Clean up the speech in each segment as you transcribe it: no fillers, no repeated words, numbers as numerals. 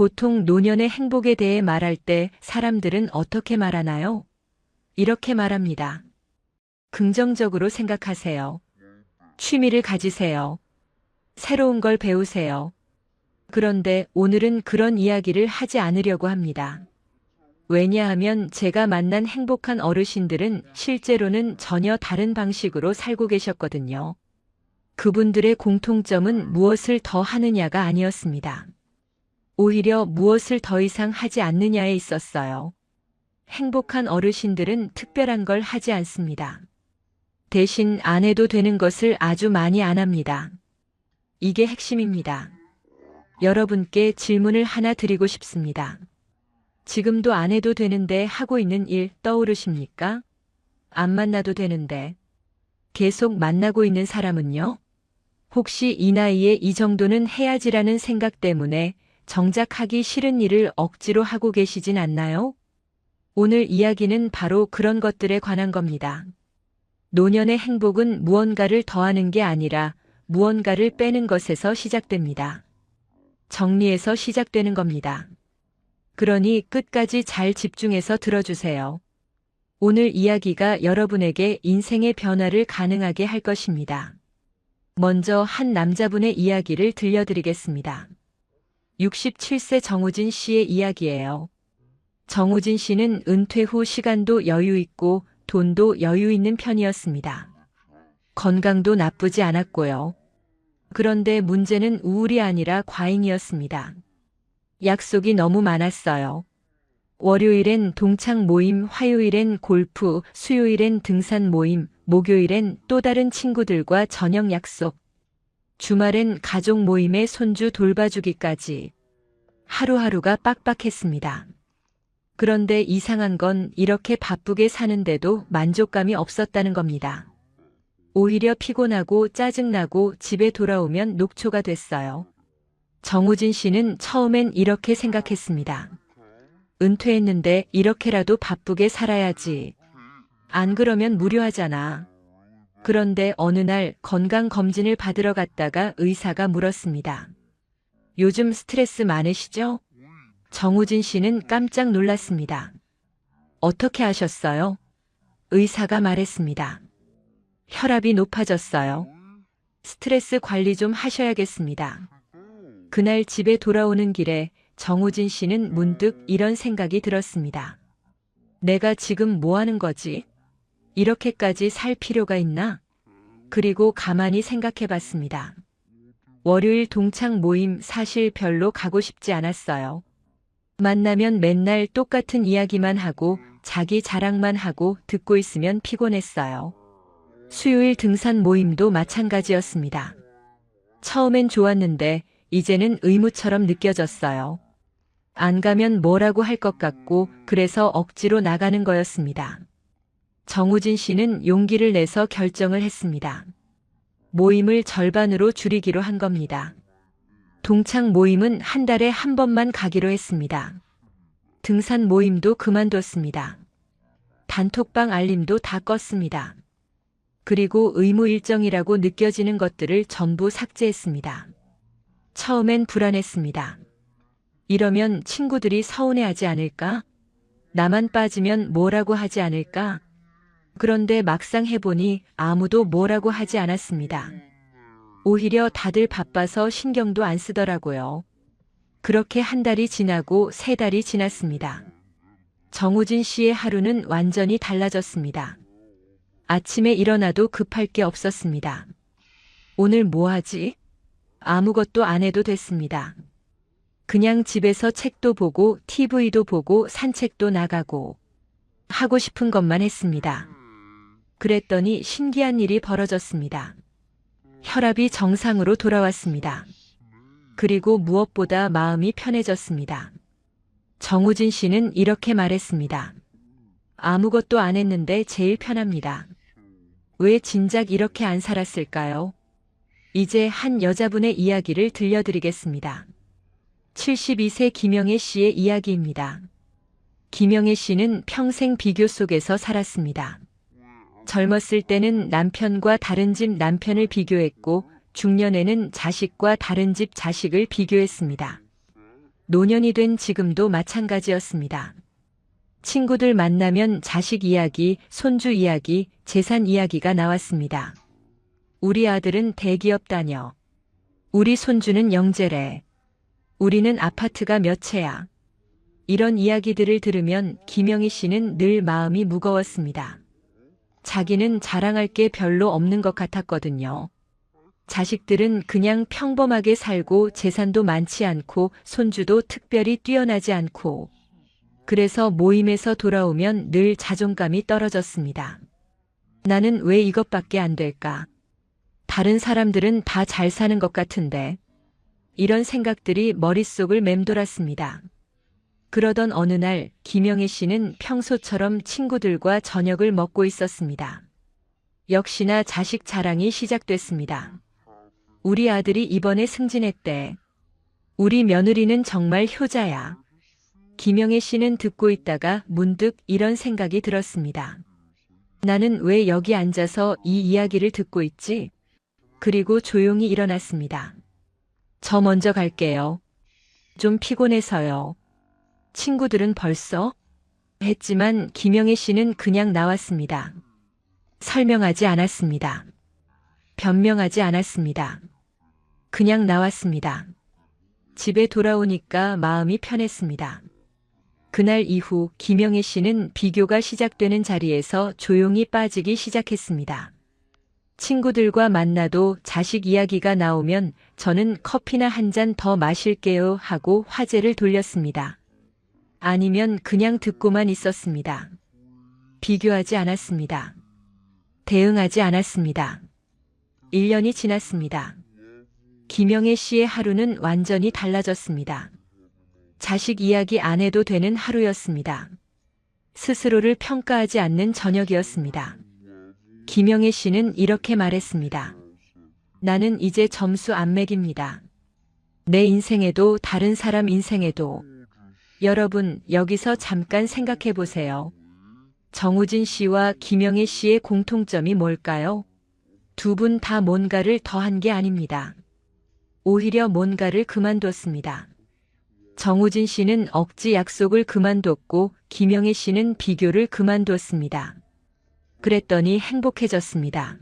보통 노년의 행복에 대해 말할 때 사람들은 어떻게 말하나요? 이렇게 말합니다. 긍정적으로 생각하세요. 취미를 가지세요. 새로운 걸 배우세요. 그런데 오늘은 그런 이야기를 하지 않으려고 합니다. 왜냐하면 제가 만난 행복한 어르신들은 실제로는 전혀 다른 방식으로 살고 계셨거든요. 그분들의 공통점은 무엇을 더 하느냐가 아니었습니다. 오히려 무엇을 더 이상 하지 않느냐에 있었어요. 행복한 어르신들은 특별한 걸 하지 않습니다. 대신 안 해도 되는 것을 아주 많이 안 합니다. 이게 핵심입니다. 여러분께 질문을 하나 드리고 싶습니다. 지금도 안 해도 되는데 하고 있는 일 떠오르십니까? 안 만나도 되는데. 계속 만나고 있는 사람은요? 혹시 이 나이에 이 정도는 해야지라는 생각 때문에 정작 하기 싫은 일을 억지로 하고 계시진 않나요? 오늘 이야기는 바로 그런 것들에 관한 겁니다. 노년의 행복은 무언가를 더하는 게 아니라 무언가를 빼는 것에서 시작됩니다. 정리에서 시작되는 겁니다. 그러니 끝까지 잘 집중해서 들어주세요. 오늘 이야기가 여러분에게 인생의 변화를 가능하게 할 것입니다. 먼저 한 남자분의 이야기를 들려드리겠습니다. 67세 정우진 씨의 이야기예요. 정우진 씨는 은퇴 후 시간도 여유 있고 돈도 여유 있는 편이었습니다. 건강도 나쁘지 않았고요. 그런데 문제는 우울이 아니라 과잉이었습니다. 약속이 너무 많았어요. 월요일엔 동창 모임, 화요일엔 골프, 수요일엔 등산 모임, 목요일엔 또 다른 친구들과 저녁 약속, 주말엔 가족 모임에 손주 돌봐주기까지. 하루하루가 빡빡했습니다. 그런데 이상한 건 이렇게 바쁘게 사는데도 만족감이 없었다는 겁니다. 오히려 피곤하고 짜증나고 집에 돌아오면 녹초가 됐어요. 정우진 씨는 처음엔 이렇게 생각했습니다. 은퇴했는데 이렇게라도 바쁘게 살아야지. 안 그러면 무료하잖아. 그런데 어느 날 건강검진을 받으러 갔다가 의사가 물었습니다. 요즘 스트레스 많으시죠? 정우진 씨는 깜짝 놀랐습니다. 어떻게 아셨어요? 의사가 말했습니다. 혈압이 높아졌어요. 스트레스 관리 좀 하셔야겠습니다. 그날 집에 돌아오는 길에 정우진 씨는 문득 이런 생각이 들었습니다. 내가 지금 뭐 하는 거지? 이렇게까지 살 필요가 있나? 그리고 가만히 생각해 봤습니다. 월요일 동창 모임 사실 별로 가고 싶지 않았어요. 만나면 맨날 똑같은 이야기만 하고 자기 자랑만 하고 듣고 있으면 피곤했어요. 수요일 등산 모임도 마찬가지였습니다. 처음엔 좋았는데 이제는 의무처럼 느껴졌어요. 안 가면 뭐라고 할 것 같고 그래서 억지로 나가는 거였습니다. 정우진 씨는 용기를 내서 결정을 했습니다. 모임을 절반으로 줄이기로 한 겁니다. 동창 모임은 한 달에 한 번만 가기로 했습니다. 등산 모임도 그만뒀습니다. 단톡방 알림도 다 껐습니다. 그리고 의무 일정이라고 느껴지는 것들을 전부 삭제했습니다. 처음엔 불안했습니다. 이러면 친구들이 서운해하지 않을까? 나만 빠지면 뭐라고 하지 않을까? 그런데 막상 해보니 아무도 뭐라고 하지 않았습니다. 오히려 다들 바빠서 신경도 안 쓰더라고요. 그렇게 한 달이 지나고 세 달이 지났습니다. 정우진 씨의 하루는 완전히 달라졌습니다. 아침에 일어나도 급할 게 없었습니다. 오늘 뭐 하지? 아무것도 안 해도 됐습니다. 그냥 집에서 책도 보고 TV도 보고 산책도 나가고 하고 싶은 것만 했습니다. 그랬더니 신기한 일이 벌어졌습니다. 혈압이 정상으로 돌아왔습니다. 그리고 무엇보다 마음이 편해졌습니다. 정우진 씨는 이렇게 말했습니다. 아무것도 안 했는데 제일 편합니다. 왜 진작 이렇게 안 살았을까요? 이제 한 여자분의 이야기를 들려드리겠습니다. 72세 김영애 씨의 이야기입니다. 김영애 씨는 평생 비교 속에서 살았습니다. 젊었을 때는 남편과 다른 집 남편을 비교했고 중년에는 자식과 다른 집 자식을 비교했습니다. 노년이 된 지금도 마찬가지였습니다. 친구들 만나면 자식 이야기, 손주 이야기, 재산 이야기가 나왔습니다. 우리 아들은 대기업 다녀. 우리 손주는 영재래. 우리는 아파트가 몇 채야. 이런 이야기들을 들으면 김영희 씨는 늘 마음이 무거웠습니다. 자기는 자랑할 게 별로 없는 것 같았거든요. 자식들은 그냥 평범하게 살고 재산도 많지 않고 손주도 특별히 뛰어나지 않고 그래서 모임에서 돌아오면 늘 자존감이 떨어졌습니다. 나는 왜 이것밖에 안 될까? 다른 사람들은 다 잘 사는 것 같은데 이런 생각들이 머릿속을 맴돌았습니다. 그러던 어느 날 김영희 씨는 평소처럼 친구들과 저녁을 먹고 있었습니다. 역시나 자식 자랑이 시작됐습니다. 우리 아들이 이번에 승진했대. 우리 며느리는 정말 효자야. 김영애 씨는 듣고 있다가 문득 이런 생각이 들었습니다. 나는 왜 여기 앉아서 이 이야기를 듣고 있지? 그리고 조용히 일어났습니다. 저 먼저 갈게요. 좀 피곤해서요. 친구들은 벌써? 했지만 김영애 씨는 그냥 나왔습니다. 설명하지 않았습니다. 변명하지 않았습니다. 그냥 나왔습니다. 집에 돌아오니까 마음이 편했습니다. 그날 이후 김영애 씨는 비교가 시작되는 자리에서 조용히 빠지기 시작했습니다. 친구들과 만나도 자식 이야기가 나오면 저는 커피나 한 잔 더 마실게요 하고 화제를 돌렸습니다. 아니면 그냥 듣고만 있었습니다. 비교하지 않았습니다. 대응하지 않았습니다. 1년이 지났습니다. 김영애 씨의 하루는 완전히 달라졌습니다. 자식 이야기 안 해도 되는 하루였습니다. 스스로를 평가하지 않는 저녁이었습니다. 김영애 씨는 이렇게 말했습니다. 나는 이제 점수 안 매깁니다. 내 인생에도 다른 사람 인생에도. 여러분, 여기서 잠깐 생각해 보세요. 정우진 씨와 김영애 씨의 공통점이 뭘까요? 두 분 다 뭔가를 더한 게 아닙니다. 오히려 뭔가를 그만뒀습니다. 정우진 씨는 억지 약속을 그만뒀고 김영애 씨는 비교를 그만뒀습니다. 그랬더니 행복해졌습니다.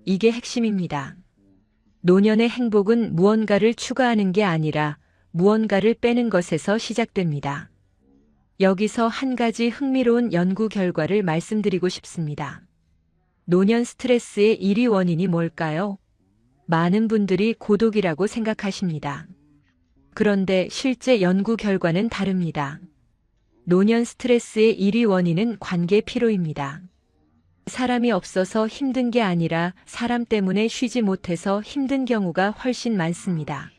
이게 핵심입니다. 노년의 행복은 무언가를 추가하는 게 아니라 무언가를 빼는 것에서 시작됩니다. 여기서 한 가지 흥미로운 연구 결과를 말씀드리고 싶습니다. 노년 스트레스의 1위 원인이 뭘까요? 많은 분들이 고독이라고 생각하십니다. 그런데 실제 연구 결과는 다릅니다. 노년 스트레스의 1위 원인은 관계 피로입니다. 사람이 없어서 힘든 게 아니라 사람 때문에 쉬지 못해서 힘든 경우가 훨씬 많습니다.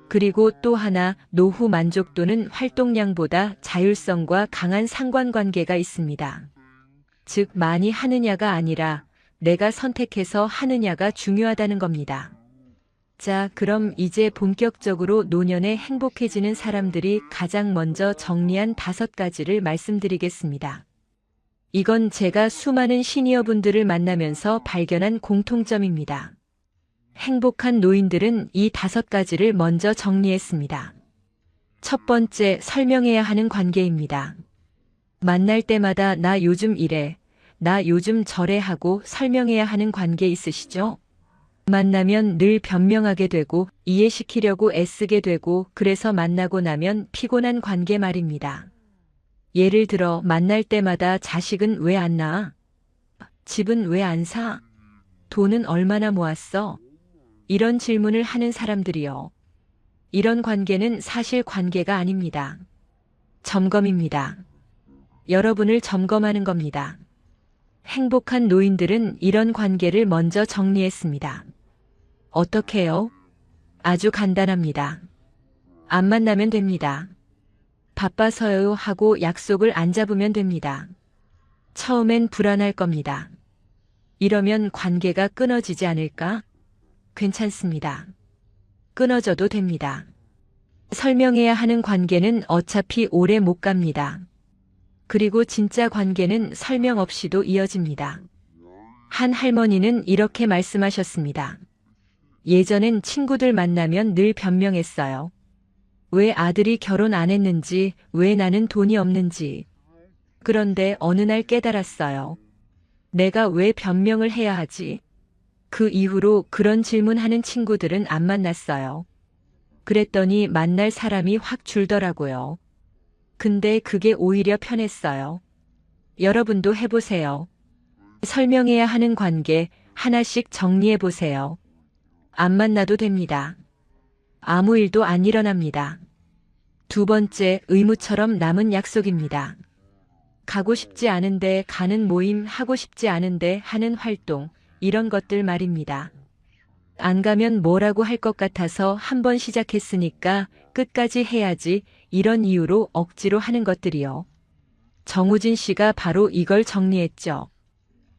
그리고 또 하나, 노후 만족도는 활동량보다 자율성과 강한 상관관계가 있습니다. 즉, 많이 하느냐가 아니라 내가 선택해서 하느냐가 중요하다는 겁니다. 자, 그럼 이제 본격적으로 노년에 행복해지는 사람들이 가장 먼저 정리한 5가지를 말씀드리겠습니다. 이건 제가 수많은 시니어분들을 만나면서 발견한 공통점입니다. 행복한 노인들은 이 5가지를 먼저 정리했습니다. 첫 번째, 설명해야 하는 관계입니다. 만날 때마다 나 요즘 이래, 나 요즘 저래 하고 설명해야 하는 관계 있으시죠? 만나면 늘 변명하게 되고 이해시키려고 애쓰게 되고 그래서 만나고 나면 피곤한 관계 말입니다. 예를 들어 만날 때마다 자식은 왜 안 낳아? 집은 왜 안 사? 돈은 얼마나 모았어? 이런 질문을 하는 사람들이요. 이런 관계는 사실 관계가 아닙니다. 점검입니다. 여러분을 점검하는 겁니다. 행복한 노인들은 이런 관계를 먼저 정리했습니다. 어떻게요? 아주 간단합니다. 안 만나면 됩니다. 바빠서요 하고 약속을 안 잡으면 됩니다. 처음엔 불안할 겁니다. 이러면 관계가 끊어지지 않을까? 괜찮습니다. 끊어져도 됩니다. 설명해야 하는 관계는 어차피 오래 못 갑니다. 그리고 진짜 관계는 설명 없이도 이어집니다. 한 할머니는 이렇게 말씀하셨습니다. 예전엔 친구들 만나면 늘 변명했어요. 왜 아들이 결혼 안 했는지, 왜 나는 돈이 없는지. 그런데 어느 날 깨달았어요. 내가 왜 변명을 해야 하지? 그 이후로 그런 질문하는 친구들은 안 만났어요. 그랬더니 만날 사람이 확 줄더라고요. 근데 그게 오히려 편했어요. 여러분도 해보세요. 설명해야 하는 관계 하나씩 정리해보세요. 안 만나도 됩니다. 아무 일도 안 일어납니다. 두 번째, 의무처럼 남은 약속입니다. 가고 싶지 않은데 가는 모임, 하고 싶지 않은데 하는 활동, 이런 것들 말입니다. 안 가면 뭐라고 할 것 같아서 한번 시작했으니까 끝까지 해야지, 이런 이유로 억지로 하는 것들이요. 정우진 씨가 바로 이걸 정리했죠.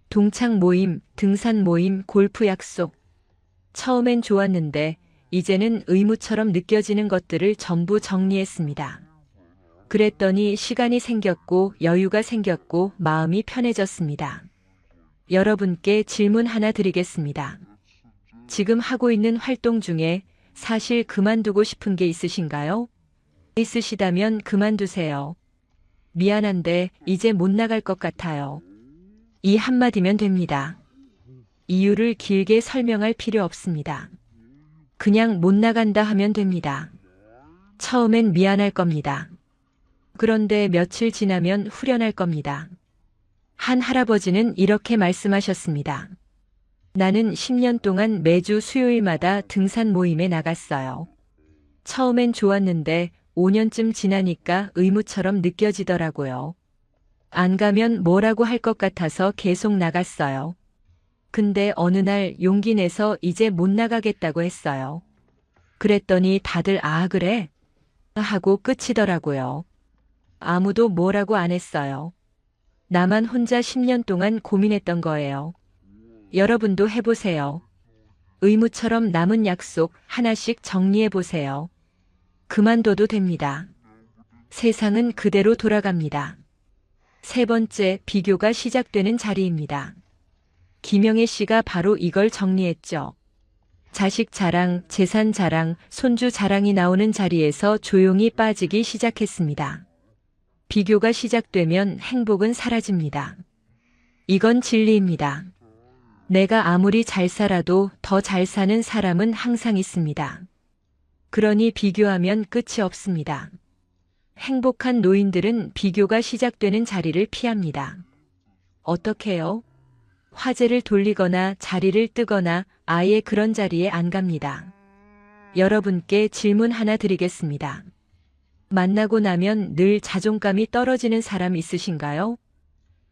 동창 모임, 등산 모임, 골프 약속. 처음엔 좋았는데 이제는 의무처럼 느껴지는 것들을 전부 정리했습니다. 그랬더니 시간이 생겼고 여유가 생겼고 마음이 편해졌습니다. 여러분께 질문 하나 드리겠습니다. 지금 하고 있는 활동 중에 사실 그만두고 싶은 게 있으신가요? 있으시다면 그만두세요. 미안한데 이제 못 나갈 것 같아요. 이 한마디면 됩니다. 이유를 길게 설명할 필요 없습니다. 그냥 못 나간다 하면 됩니다. 처음엔 미안할 겁니다. 그런데 며칠 지나면 후련할 겁니다. 한 할아버지는 이렇게 말씀하셨습니다. 나는 10년 동안 매주 수요일마다 등산 모임에 나갔어요. 처음엔 좋았는데 5년쯤 지나니까 의무처럼 느껴지더라고요. 안 가면 뭐라고 할 것 같아서 계속 나갔어요. 근데 어느 날 용기 내서 이제 못 나가겠다고 했어요. 그랬더니 다들 아, 그래? 하고 끝이더라고요. 아무도 뭐라고 안 했어요. 나만 혼자 10년 동안 고민했던 거예요. 여러분도 해보세요. 의무처럼 남은 약속 하나씩 정리해보세요. 그만둬도 됩니다. 세상은 그대로 돌아갑니다. 세 번째, 비교가 시작되는 자리입니다. 김영애 씨가 바로 이걸 정리했죠. 자식 자랑, 재산 자랑, 손주 자랑이 나오는 자리에서 조용히 빠지기 시작했습니다. 비교가 시작되면 행복은 사라집니다. 이건 진리입니다. 내가 아무리 잘 살아도 더 잘 사는 사람은 항상 있습니다. 그러니 비교하면 끝이 없습니다. 행복한 노인들은 비교가 시작되는 자리를 피합니다. 어떻게요? 화제를 돌리거나 자리를 뜨거나 아예 그런 자리에 안 갑니다. 여러분께 질문 하나 드리겠습니다. 만나고 나면 늘 자존감이 떨어지는 사람 있으신가요?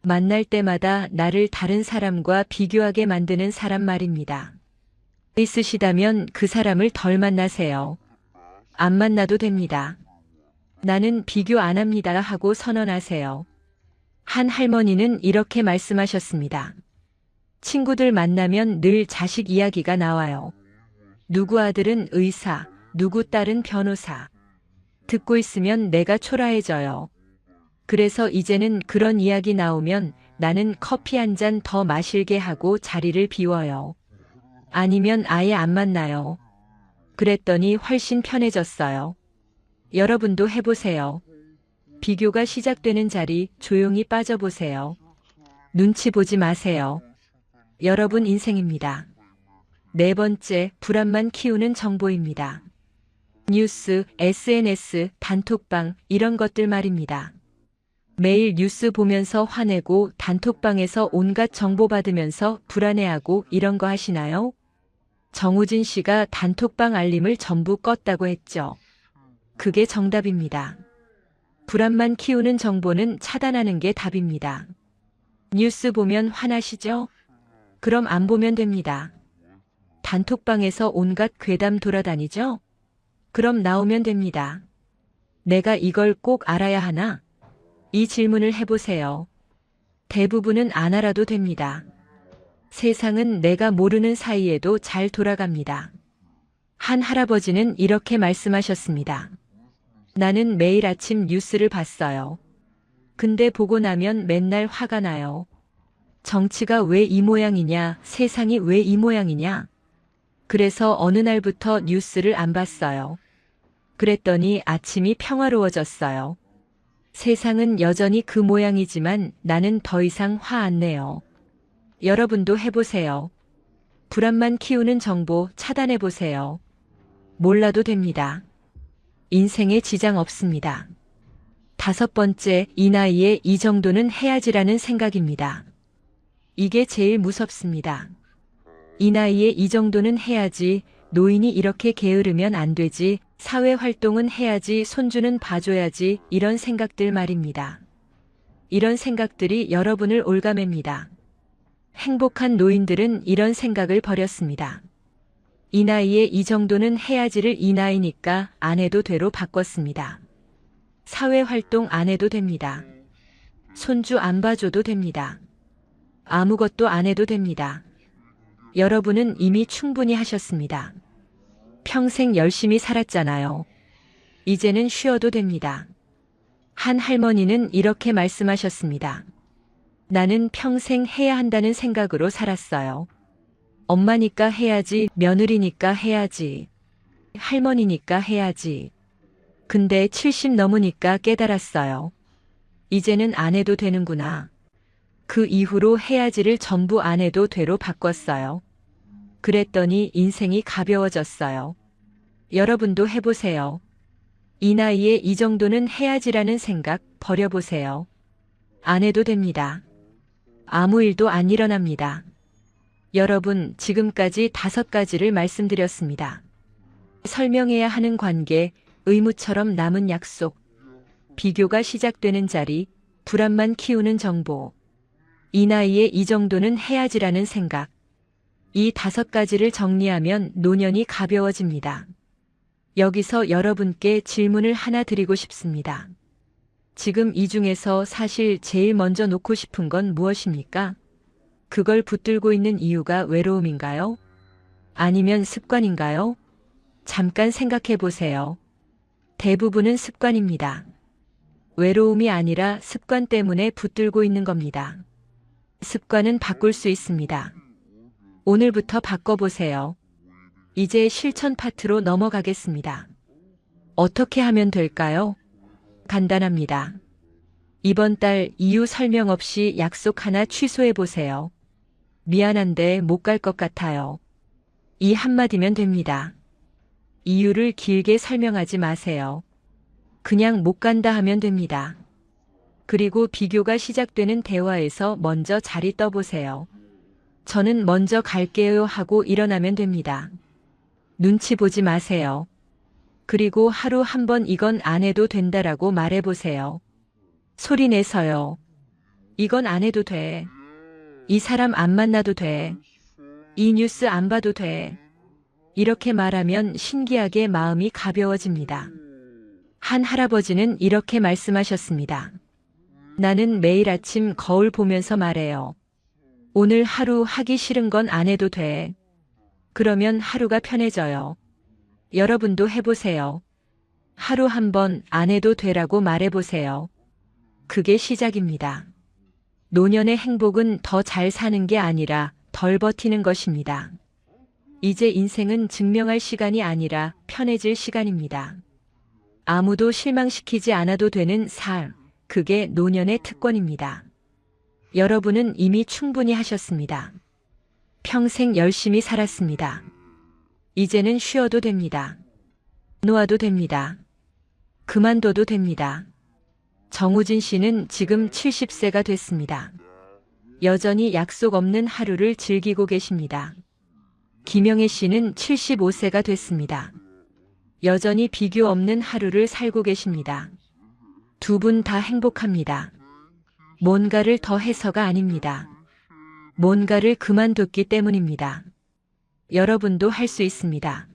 만날 때마다 나를 다른 사람과 비교하게 만드는 사람 말입니다. 있으시다면 그 사람을 덜 만나세요. 안 만나도 됩니다. 나는 비교 안 합니다 하고 선언하세요. 한 할머니는 이렇게 말씀하셨습니다. 친구들 만나면 늘 자식 이야기가 나와요. 누구 아들은 의사, 누구 딸은 변호사. 듣고 있으면 내가 초라해져요. 그래서 이제는 그런 이야기 나오면 나는 커피 한 잔 더 마실게 하고 자리를 비워요. 아니면 아예 안 만나요. 그랬더니 훨씬 편해졌어요. 여러분도 해보세요. 비교가 시작되는 자리 조용히 빠져보세요. 눈치 보지 마세요. 여러분 인생입니다. 네 번째, 불안만 키우는 정보입니다. 뉴스, SNS, 단톡방 이런 것들 말입니다. 매일 뉴스 보면서 화내고 단톡방에서 온갖 정보 받으면서 불안해하고 이런 거 하시나요? 정우진 씨가 단톡방 알림을 전부 껐다고 했죠. 그게 정답입니다. 불안만 키우는 정보는 차단하는 게 답입니다. 뉴스 보면 화나시죠? 그럼 안 보면 됩니다. 단톡방에서 온갖 괴담 돌아다니죠? 그럼 나오면 됩니다. 내가 이걸 꼭 알아야 하나? 이 질문을 해보세요. 대부분은 안 알아도 됩니다. 세상은 내가 모르는 사이에도 잘 돌아갑니다. 한 할아버지는 이렇게 말씀하셨습니다. 나는 매일 아침 뉴스를 봤어요. 근데 보고 나면 맨날 화가 나요. 정치가 왜 이 모양이냐, 세상이 왜 이 모양이냐. 그래서 어느 날부터 뉴스를 안 봤어요. 그랬더니 아침이 평화로워졌어요. 세상은 여전히 그 모양이지만 나는 더 이상 화 안 내요. 여러분도 해보세요. 불안만 키우는 정보 차단해보세요. 몰라도 됩니다. 인생에 지장 없습니다. 5번째, 이 나이에 이 정도는 해야지라는 생각입니다. 이게 제일 무섭습니다. 이 나이에 이 정도는 해야지, 노인이 이렇게 게으르면 안 되지, 사회활동은 해야지, 손주는 봐줘야지, 이런 생각들 말입니다. 이런 생각들이 여러분을 올가맵니다. 행복한 노인들은 이런 생각을 버렸습니다. 이 나이에 이 정도는 해야지를 이 나이니까 안 해도 돼로 바꿨습니다. 사회활동 안 해도 됩니다. 손주 안 봐줘도 됩니다. 아무것도 안 해도 됩니다. 여러분은 이미 충분히 하셨습니다. 평생 열심히 살았잖아요. 이제는 쉬어도 됩니다. 한 할머니는 이렇게 말씀하셨습니다. 나는 평생 해야 한다는 생각으로 살았어요. 엄마니까 해야지, 며느리니까 해야지, 할머니니까 해야지. 근데 70 넘으니까 깨달았어요. 이제는 안 해도 되는구나. 그 이후로 해야지를 전부 안 해도 돼로 바꿨어요. 그랬더니 인생이 가벼워졌어요. 여러분도 해보세요. 이 나이에 이 정도는 해야지라는 생각 버려보세요. 안 해도 됩니다. 아무 일도 안 일어납니다. 여러분, 지금까지 5가지를 말씀드렸습니다. 설명해야 하는 관계, 의무처럼 남은 약속, 비교가 시작되는 자리, 불안만 키우는 정보, 이 나이에 이 정도는 해야지라는 생각. 이 5가지를 정리하면 노년이 가벼워집니다. 여기서 여러분께 질문을 하나 드리고 싶습니다. 지금 이 중에서 사실 제일 먼저 놓고 싶은 건 무엇입니까? 그걸 붙들고 있는 이유가 외로움인가요? 아니면 습관인가요? 잠깐 생각해 보세요. 대부분은 습관입니다. 외로움이 아니라 습관 때문에 붙들고 있는 겁니다. 습관은 바꿀 수 있습니다. 오늘부터 바꿔보세요. 이제 실천 파트로 넘어가겠습니다. 어떻게 하면 될까요? 간단합니다. 이번 달 이유 설명 없이 약속 하나 취소해 보세요. 미안한데 못 갈 것 같아요. 이 한마디면 됩니다. 이유를 길게 설명하지 마세요. 그냥 못 간다 하면 됩니다. 그리고 비교가 시작되는 대화에서 먼저 자리 떠보세요. 저는 먼저 갈게요 하고 일어나면 됩니다. 눈치 보지 마세요. 그리고 하루 한 번 이건 안 해도 된다라고 말해보세요. 소리 내서요. 이건 안 해도 돼. 이 사람 안 만나도 돼. 이 뉴스 안 봐도 돼. 이렇게 말하면 신기하게 마음이 가벼워집니다. 한 할아버지는 이렇게 말씀하셨습니다. 나는 매일 아침 거울 보면서 말해요. 오늘 하루 하기 싫은 건 안 해도 돼. 그러면 하루가 편해져요. 여러분도 해보세요. 하루 한 번 안 해도 되라고 말해보세요. 그게 시작입니다. 노년의 행복은 더 잘 사는 게 아니라 덜 버티는 것입니다. 이제 인생은 증명할 시간이 아니라 편해질 시간입니다. 아무도 실망시키지 않아도 되는 삶, 그게 노년의 특권입니다. 여러분은 이미 충분히 하셨습니다. 평생 열심히 살았습니다. 이제는 쉬어도 됩니다. 놓아도 됩니다. 그만둬도 됩니다. 정우진 씨는 지금 70세가 됐습니다. 여전히 약속 없는 하루를 즐기고 계십니다. 김영애 씨는 75세가 됐습니다. 여전히 비교 없는 하루를 살고 계십니다. 두 분 다 행복합니다. 뭔가를 더 해서가 아닙니다. 뭔가를 그만뒀기 때문입니다. 여러분도 할 수 있습니다.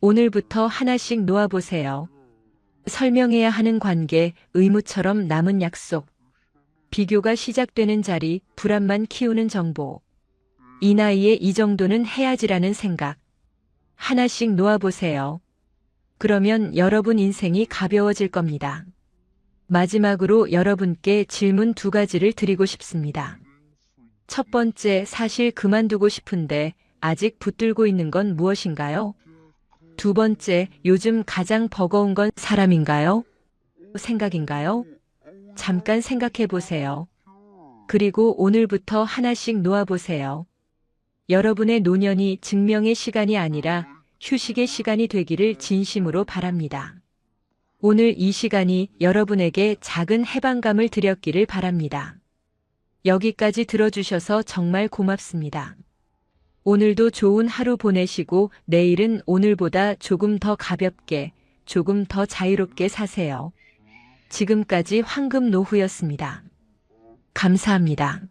오늘부터 하나씩 놓아보세요. 설명해야 하는 관계, 의무처럼 남은 약속, 비교가 시작되는 자리, 불안만 키우는 정보, 이 나이에 이 정도는 해야지라는 생각. 하나씩 놓아보세요. 그러면 여러분 인생이 가벼워질 겁니다. 마지막으로 여러분께 질문 2가지를 드리고 싶습니다. 첫 번째, 사실 그만두고 싶은데 아직 붙들고 있는 건 무엇인가요? 두 번째, 요즘 가장 버거운 건 사람인가요? 생각인가요? 잠깐 생각해 보세요. 그리고 오늘부터 하나씩 놓아보세요. 여러분의 노년이 증명의 시간이 아니라 휴식의 시간이 되기를 진심으로 바랍니다. 오늘 이 시간이 여러분에게 작은 해방감을 드렸기를 바랍니다. 여기까지 들어주셔서 정말 고맙습니다. 오늘도 좋은 하루 보내시고 내일은 오늘보다 조금 더 가볍게, 조금 더 자유롭게 사세요. 지금까지 황금노후였습니다. 감사합니다.